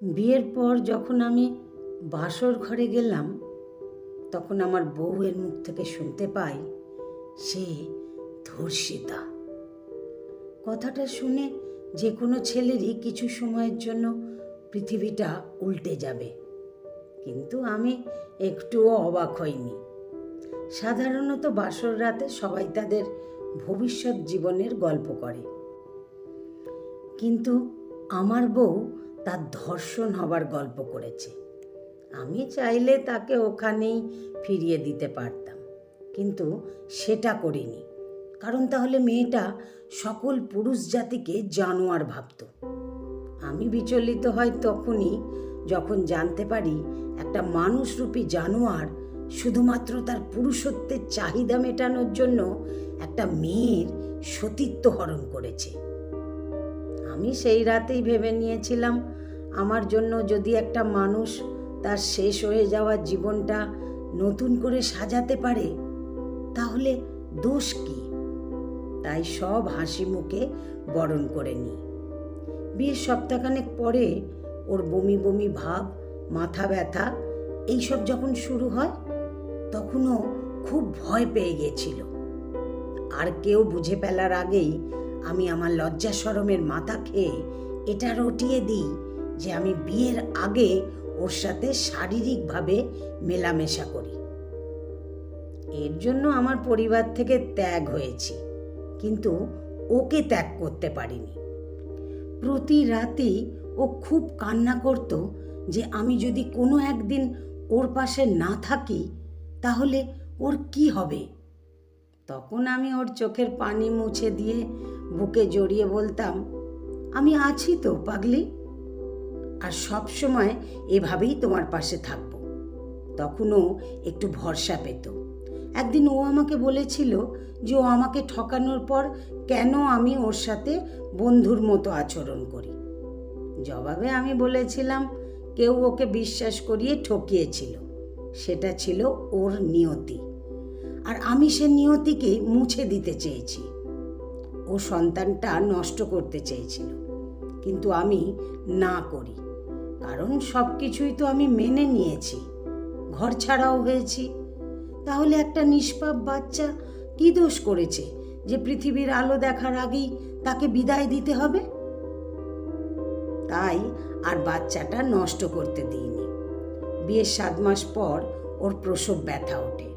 বিয়ের পর যখন আমি বাসর ঘরে গেলাম, তখন আমার বউয়ের মুখ থেকে শুনতে পাই সে ধর্ষিতা। কথাটা শুনে যে কোনো ছেলেরই কিছু সময়ের জন্য পৃথিবীটা উল্টে যাবে, কিন্তু আমি একটুও অবাক হইনি। সাধারণত বাসর রাতে সবাই তাদের ভবিষ্যৎ জীবনের গল্প করে, কিন্তু আমার বউ তার ধর্ষণ হবার গল্প করেছে। আমি চাইলে তাকে ওখানেই ফিরিয়ে দিতে পারতাম, কিন্তু সেটা করিনি, কারণ তাহলে মেয়েটা সকল পুরুষ জাতিকে জানোয়ার ভাবত। আমি বিচলিত হয় তখনই যখন জানতে পারি একটা মানুষরূপী জানোয়ার শুধুমাত্র তার পুরুষত্বের চাহিদা মেটানোর জন্য একটা মেয়ের সতীত্ব হরণ করেছে। আমি সেই রাতেই ভেবে নিয়েছিলাম, আমার জন্য যদি একটা মানুষ তার শেষ হয়ে যাওয়া জীবনটা নতুন করে সাজাতে পারে, তাহলে দোষ কি? তাই সব হাসি মুখে বরণ করে নিই। বিয়ের সপ্তাহখানেক পরে ওর বমি বমি ভাব, মাথা ব্যথা এইসব যখন শুরু হয়, তখনও খুব ভয় পেয়ে গেছিল। আর কেউ বুঝে ফেলার আগেই আমি আমার লজ্জা শরমের মাথা খেয়ে এটা রটিয়ে দিই যে আমি বিয়ের আগে ওর সাথে শারীরিকভাবে মেলামেশা করি। এর জন্য আমার পরিবার থেকে ত্যাগ হয়েছি, কিন্তু ওকে ত্যাগ করতে পারিনি। প্রতি রাতেই ও খুব কান্না করত যে আমি যদি কোনো একদিন ওর পাশে না থাকি তাহলে ওর কি হবে। তখন আমি ওর চোখের পানি মুছে দিয়ে বুকে জড়িয়ে বলতাম, আমি আছি তো পাগলি, আর সব সময় এভাবেই তোমার পাশে থাকবো। তখন ও একটু ভরসা পেত। একদিন ও আমাকে বলেছিল যে ও আমাকে ঠকানোর পর কেন আমি ওর সাথে বন্ধুর মতো আচরণ করি। জবাবে আমি বলেছিলাম কেউ ওকে বিশ্বাস করিয়ে ঠকিয়েছিল, সেটা ছিল ওর নিয়তি, আর আমি সে নিয়তিকে মুছে দিতে চেয়েছি। ও সন্তানটা নষ্ট করতে চেয়েছিল, কিন্তু আমি না করি, কারণ সব কিছুই তো আমি মেনে নিয়েছি, ঘর ছাড়াও হয়েছি। তাহলে একটা নিষ্পাপ বাচ্চা কি দোষ করেছে যে পৃথিবীর আলো দেখার আগেই তাকে বিদায় দিতে হবে? তাই আর বাচ্চাটা নষ্ট করতে দিইনি। বিয়ের 7 মাস পর ওর প্রসব ব্যথা ওঠে।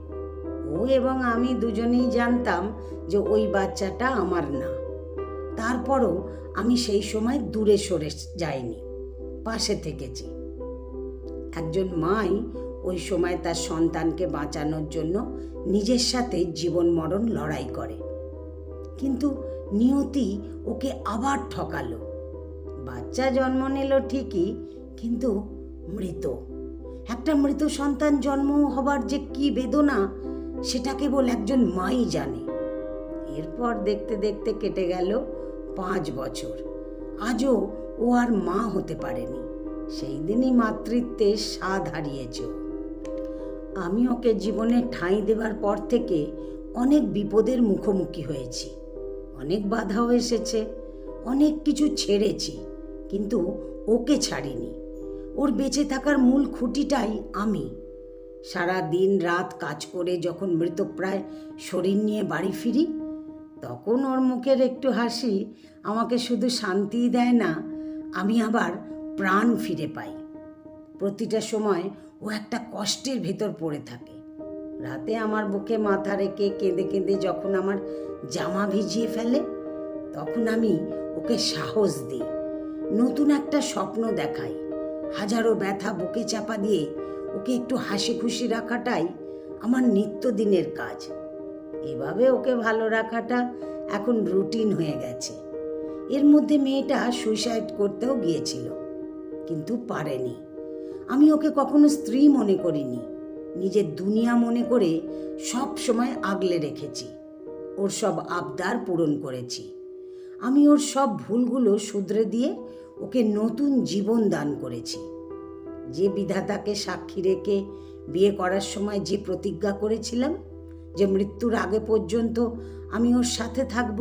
ও এবং আমি দুজনেই জানতাম যে ওই বাচ্চাটা আমার না। তারপরও আমি সেই সময় দূরে সরে যাইনি, পাশে থেকেছি। একজন মাই ওই সময় তার সন্তানকে বাঁচানোর জন্য নিজের সাথে জীবন মরণ লড়াই করে, কিন্তু নিয়তি ওকে আবার ঠকালো। বাচ্চা জন্ম নিল ঠিকই, কিন্তু মৃত। একটা মৃত সন্তান জন্ম হবার যে কি বেদনা, সেটা কেবল একজন মাই জানে। এরপর দেখতে দেখতে কেটে গেল 5 বছর। আজও ও আর মা হতে পারেনি। সেই দিনই মাতৃত্বের স্বাদ হারিয়েছে। আমি ওকে জীবনে ঠাঁই দেবার পর থেকে অনেক বিপদের মুখোমুখি হয়েছি, অনেক বাধাও এসেছে, অনেক কিছু ছেড়েছি, কিন্তু ওকে ছাড়িনি। ওর বেঁচে থাকার মূল খুঁটিটাই আমি। সারা দিন রাত কাজ করে যখন মৃতপ্রায় শরীর নিয়ে বাড়ি ফিরি, তখন ওর মুখের একটু হাসি আমাকে শুধু শান্তিই দেয় না, আমি আবার প্রাণ ফিরে পাই। প্রতিটা সময় ও একটা কষ্টের ভেতর পড়ে থাকে। রাতে আমার বুকে মাথা রেখে কেঁদে কেঁদে যখন আমার জামা ভিজিয়ে ফেলে, তখন আমি ওকে সাহস দিই, নতুন একটা স্বপ্ন দেখাই। হাজারো ব্যথা বুকে চাপা দিয়ে ওকে একটু হাসি খুশি রাখাটাই আমার নিত্যদিনের কাজ। এভাবে ওকে ভালো রাখাটা এখন রুটিন হয়ে গেছে। এর মধ্যে মেয়েটা সুইসাইড করতেও গিয়েছিল, কিন্তু পারেনি। আমি ওকে কখনো স্ত্রী মনে করিনি, নিজের দুনিয়া মনে করে সব সময় আগলে রেখেছি। ওর সব আবদার পূরণ করেছি। আমি ওর সব ভুলগুলো শুধরে দিয়ে ওকে নতুন জীবন দান করেছি। যে বিধাতাকে সাক্ষী রেখে বিয়ে করার সময় যে প্রতিজ্ঞা করেছিলাম যে মৃত্যুর আগে পর্যন্ত আমি ওর সাথে থাকব,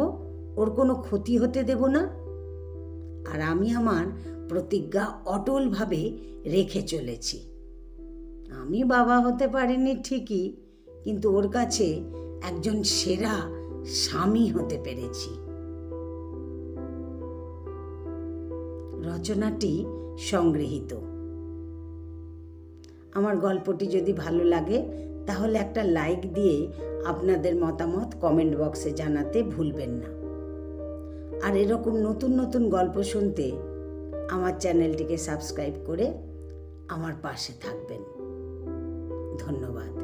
ওর কোনো ক্ষতি হতে দেব না, আর আমি আমার প্রতিজ্ঞা অটলভাবে রেখে চলেছি। আমি বাবা হতে পারিনি ঠিকই, কিন্তু ওর কাছে একজন সেরা স্বামী হতে পেরেছি। রচনাটি সংগৃহীত। আমার গল্পটি যদি ভালো লাগে তাহলে একটা লাইক দিয়ে আপনাদের মতামত কমেন্ট বক্সে জানাতে ভুলবেন না। আর এরকম নতুন নতুন গল্প শুনতে আমার চ্যানেলটিকে সাবস্ক্রাইব করে আমার পাশে থাকবেন। ধন্যবাদ।